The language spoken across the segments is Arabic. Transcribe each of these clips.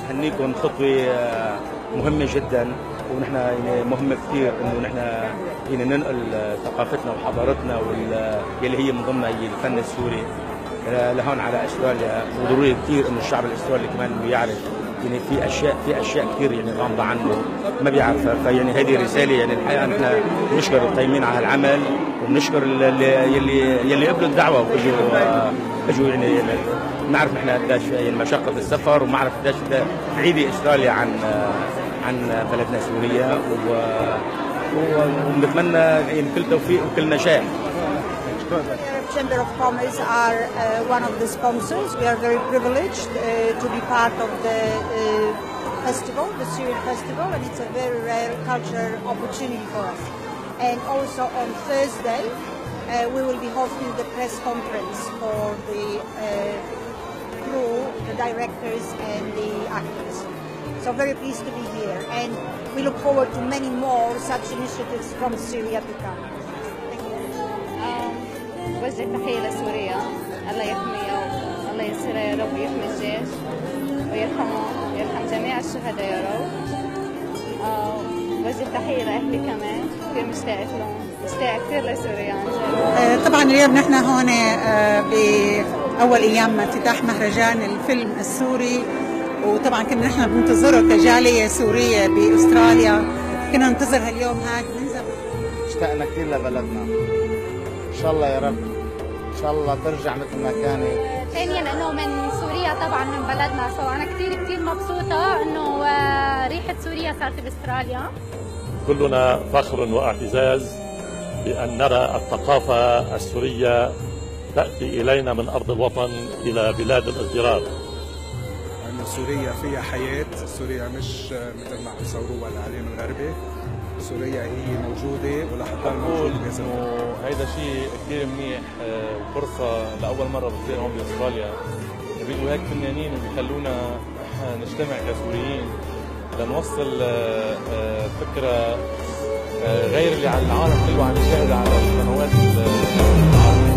بهنيكم خطوة مهمة جدا، ونحن يعني مهمة كثير انه نحن يعني ننقل ثقافتنا وحضارتنا يلي هي من ضمنها هي الفن السوري لهون على استراليا، وضروري كثير انه الشعب الاسترالي كمان انه يعرف يعني في اشياء كثير يعني غامضة عنه ما بيعرفها. فيعني هذه رسالة يعني الحقيقة نحن بنشكر القائمين على العمل، وبنشكر يلي قبلوا الدعوة واجوا يعني بنعرف نحن قديش مشقة السفر، وبنعرف قديش بعيدة استراليا عن بلدنا سوريا، ونتمنى يعني كل توفيق وكل نجاح. Chamber of Commerce are one of the sponsors. We are very privileged to be part of the festival, the Syrian festival, and it's a very rare cultural opportunity for us. And also on Thursday, we will be hosting the press conference for the crew, the directors and the actors. So very pleased to be here, and we look forward to many more such initiatives from Syria to come. وجه تحية لسوريا، الله يحميها والله يسرها يا رب، ويحمي الجيش ويرحمهم ويرحم جميع الشهداء يا رب. وجه تحية لأهلي كمان، كثير مشتاقة لهم، مشتاقة كثير لسوريا عن جد. طبعا اليوم نحن هون بأول أيام افتتاح مهرجان الفيلم السوري، وطبعا كنا نحن بننتظره كجالية سورية بأستراليا، كنا ننتظر هاليوم هذا. اشتقنا كثير لبلدنا، إن شاء الله يا رب، إن شاء الله ترجع مثل ما كانت. ثانيا إنه من سوريا طبعا من بلدنا، أنا كثير مبسوطة إنه ريحة سوريا صارت بأستراليا. كلنا فخر واعتزاز بأن نرى الثقافة السورية تأتي إلينا من أرض الوطن إلى بلاد الازدراء. أن سوريا فيها حياة، سوريا مش مثل ما بيصوروها الإعلام الغربي، سوريا هي موجودة ولا حتى موجودة بهذا الوقت. هيدا شيء كثير منيح، وفرصة لأول مرة بتصير هون بأستراليا. بيجوا هيك فنانين وبيخلونا نجتمع كسوريين لنوصل فكرة غير اللي على العالم كله عم يشاهدها على القنوات العالمية.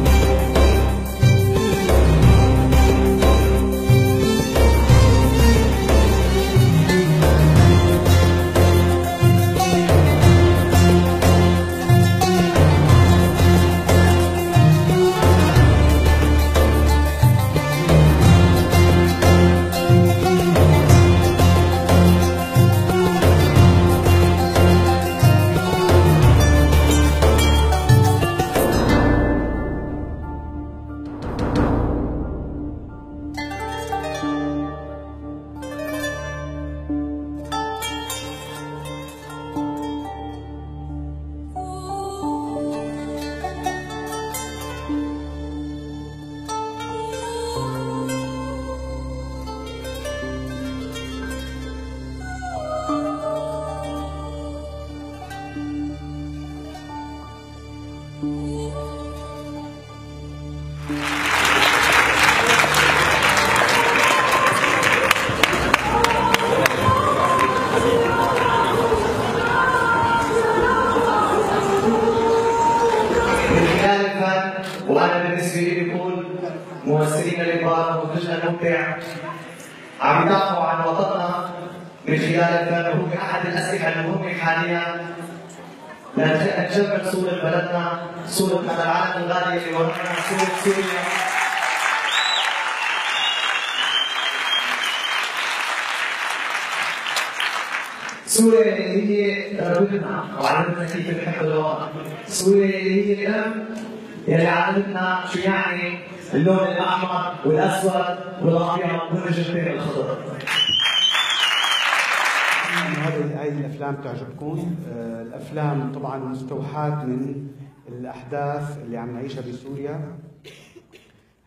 وانا بالنسبه لي بقول ممثلين الكبار ومنتجنا الممتع عم يدافعوا عن وطننا من خلال الفن، وهو احد الاسلحه المهمه حاليا نجمل صورة بلدنا، صورة هذا العالم الغالي اللي ورانا، صورة سوريا. سوريا هي ربنا وعلمتنا كيف نحب الوطن. سوريا هي الأم اللي علمتنا شو يعني اللون الأحمر والأسود والأبيض والنجمتين الخضر. هاي الافلام تعجبكم. الافلام طبعا مستوحاة من الاحداث اللي عم نعيشها بسوريا.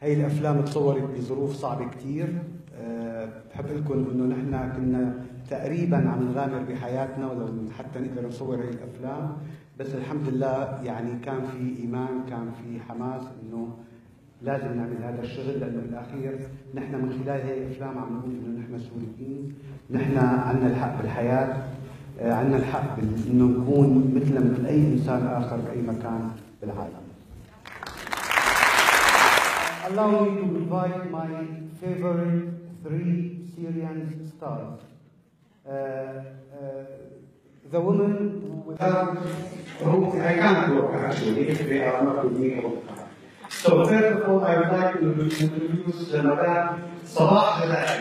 هاي الافلام تصورت بظروف صعبه كثير. بحب لكم انه نحن كنا تقريبا عم نغامر بحياتنا ولو حتى نقدر نصور هاي الافلام، بس الحمد لله يعني كان في ايمان، كان في حماس انه لازم نعمل هذا الشغل، لانه بالاخير نحن من خلال هاي الافلام عم نقول انه نحن سوريين، نحن عندنا الحق بالحياه، عندنا الحق انه نكون مثل اي انسان اخر باي مكان بالعالم. Allow me to invite my favorite 3 Syrian stars. The woman who I can't go actually if they are not with me all the time. So first of all, I would like to introduce Madame Sabah Jalali.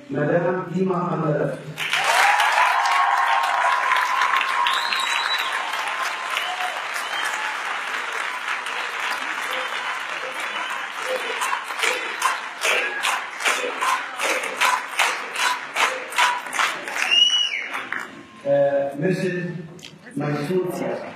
Madame Dima Amalaf. Mrs. Mansour Fiasa.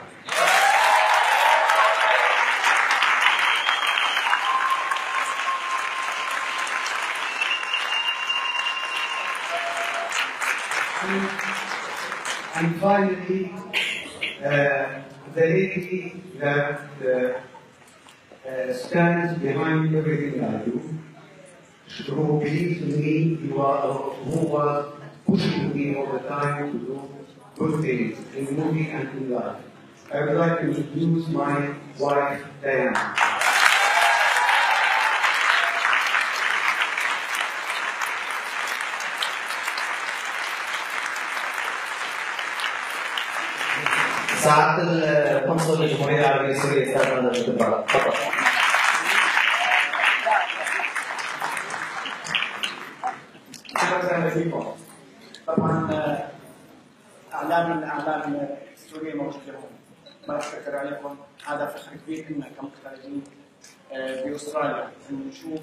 And finally, the lady that stands behind everything I do, who believes in me, who was pushing me all the time to do good things in movie and in life. I would like to introduce my wife, Diana. سعادة القنصل الجمهورية العربية السورية أستاذ مهند الدبارة، تفضل. أهلا وسهلا فيكم. طبعا اعلام من اعلام سوريا موجوده هون. ما اشكر عليكم، هذا فخر كبير لنا كمغتربين باستراليا انه نشوف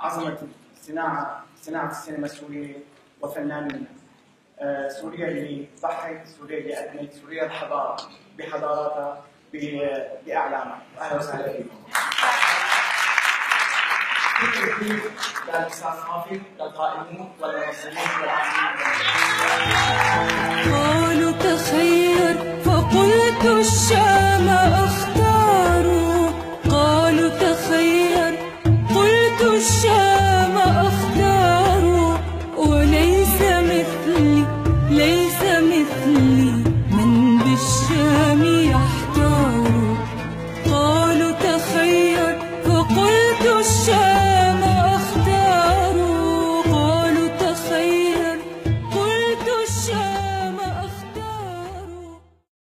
عظمه صناعه السينما السوريه وفنانينا. سوريا اللي ضحت، سوريا اللي قدمت، سوريا الحضاره بحضاراتها باعلامها. اهلا وسهلا فيكم. لا الاستاذ حافظ، لا القائمين ولا المنظمين ولا العاملين. قالوا تخير فقلت الشام